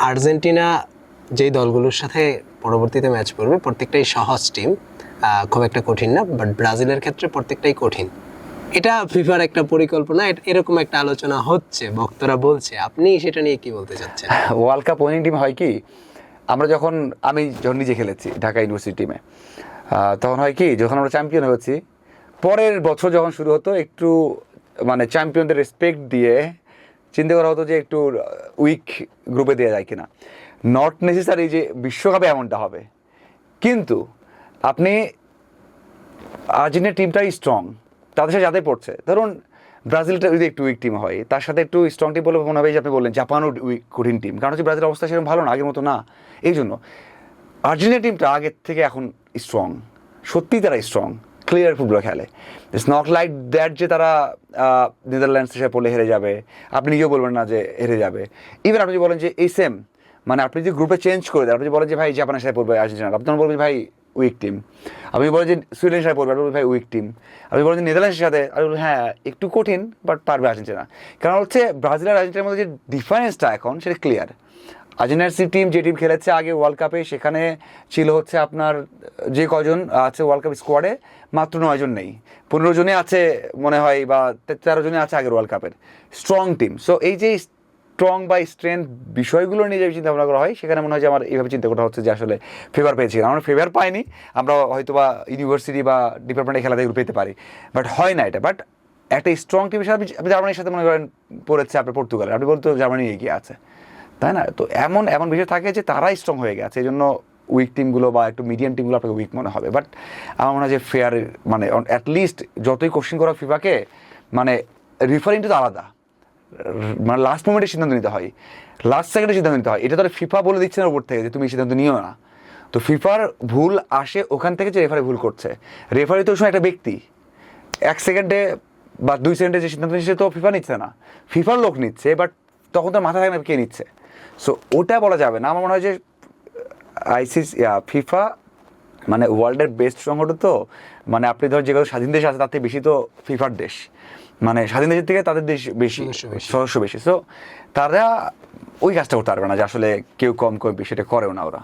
Argentina যেই দলগুলোর সাথে পরবর্তীতে ম্যাচ করবে প্রত্যেকটাই সহজ টিম, খুব একটা কঠিন না, বাট ব্রাজিলের ক্ষেত্রে প্রত্যেকটাই কঠিন। এটা ফিফার একটা পরিকল্পনা, এরকম একটা আলোচনা হচ্ছে, বক্তারা বলছে। আপনি সেটা নিয়ে কি বলতে চাচ্ছেন? ওয়ার্ল্ড কাপ উইনিং টিম হয় কি, আমি যখন নিজে খেলেছি ঢাকা ইউনিভার্সিটি টিমে, তখন হয় কি, যখন আমরা চ্যাম্পিয়ন হয়েছি পরের বছর যখন শুরু হতো, একটু মানে চ্যাম্পিয়নদের রেসপেক্ট দিয়ে চিন্তা করা হতো যে একটু উইক গ্রুপে দেওয়া যায় কিনা। নট নেসেসারি যে বিশ্বকাপে এমনটা হবে, কিন্তু আপনি আর্জেন্টিনার টিমটাই স্ট্রং, তাদের সাথে যাদের পড়ছে, ধরুন ব্রাজিলটা যদি একটু উইক টিম হয়, তার সাথে একটু স্ট্রং টিম বলে মনে হবে যে আপনি বললেন জাপানও উইক কঠিন টিম, কারণ হচ্ছে ব্রাজিলের অবস্থা সেরকম ভালো না, আগের মতো না। এই জন্য আর্জেন্টিনা টিমটা আগের থেকে এখন স্ট্রং, সত্যিই তারা স্ট্রং, ক্লিয়ার ফুটবল খেলে। ইটস নট লাইক দ্যাট যে তারা নেদারল্যান্ডসের সাথে পড়লে হেরে যাবে, আপনি নিজেও বলবেন না যে হেরে যাবে। ইভেন আপনি যদি বলেন যে এই সেম, মানে আপনি যদি গ্রুপে চেঞ্জ করে দেন, আপনি যদি বলেন যে ভাই জাপানের সাথে পড়বে আর্জেন্টিনা, আপনি তখন বলবেন ভাই উইক টিম। আপনি বলেন যে সুইডেনের সাথে পড়বে, আপনি বলবেন ভাই উইক টিম। আপনি বলেন যে নেদারল্যান্ডসের সাথে, আপনি বলবেন হ্যাঁ একটু কঠিন, বাট পারবে আর্জেন্টিনা। কারণ হচ্ছে ব্রাজিল আর আর্জেন্টিনার মধ্যে যে ডিফারেন্সটা এখন সেটা ক্লিয়ার। আর্জেন্টিনার টিম যে টিম খেলেছে আগে ওয়ার্ল্ড কাপে, সেখানে ছিল হচ্ছে আপনার যে কজন আছে ওয়ার্ল্ড কাপ স্কোয়াডে, মাত্র 9 জন নেই, 15 জনে আছে মনে হয়, বা 13 জনে আছে আগের ওয়ার্ল্ড কাপের স্ট্রং টিম। সো এই যে স্ট্রং বা স্ট্রেংথ বিষয়গুলো নিয়ে যে চিন্তা ভাবনা করা হয়, সেখানে মনে হয় যে আমার এইভাবে চিন্তা করা হচ্ছে যে আসলে ফেভার পেয়েছি। আমরা ফেভার পাইনি, আমরা হয়তো বা ইউনিভার্সিটি বা ডিপার্টমেন্টে খেলা থেকে পেতে পারি, বাট হয় না এটা। বাট একটা স্ট্রং টিম হিসাবে আপনি জার্মানির সাথে মনে করেন পড়েছে আপনার পর্তুগাল, আপনি বলতে জার্মানি এগিয়ে আছে, তাই না? তো এমন এমন বিষয় থাকে যে তারাই স্ট্রং হয়ে গেছে, এই জন্য উইক টিমগুলো বা একটু মিডিয়াম টিমগুলো আপনাকে উইক মনে হবে। বাট আমার মনে হয় যে ফেয়ার, মানে অ্যাটলিস্ট যতই কোশ্চেন করা ফিফাকে, মানে রিফারিংটা তো আলাদা, মানে লাস্ট মোমেন্টে সিদ্ধান্ত নিতে হয়, লাস্ট সেকেন্ডে সিদ্ধান্ত নিতে হয়। এটা তো ফিফা বলে দিচ্ছে না উপর থেকে যে তুমি সিদ্ধান্ত নিও না। তো ফিফার ভুল আসে ওখান থেকে যে রেফারি ভুল করছে। রেফারি তো সময় একটা ব্যক্তি, 1 সেকেন্ডে বা 2 সেকেন্ডে যে সিদ্ধান্ত নিচ্ছে তো ফিফা নিচ্ছে না, ফিফার লোক নিচ্ছে, বাট তখন তো মাথা থাকে না কে নিচ্ছে। সো ওটা বলা যাবে না। আমার মনে হয় যে ফিফা মানে ওয়ার্ল্ডের বেস্ট সংগঠন, তো মানে আপনি ধর যেগুলো স্বাধীন দেশ আছে তার থেকে বেশি তো ফিফার দেশ, মানে স্বাধীন দেশের থেকে তাদের দেশ বেশি, সদস্য বেশি। সো তারা ওই কাজটা করতে পারবে না যে আসলে কেউ কম কেউ বেশি, সেটা করেও না ওরা।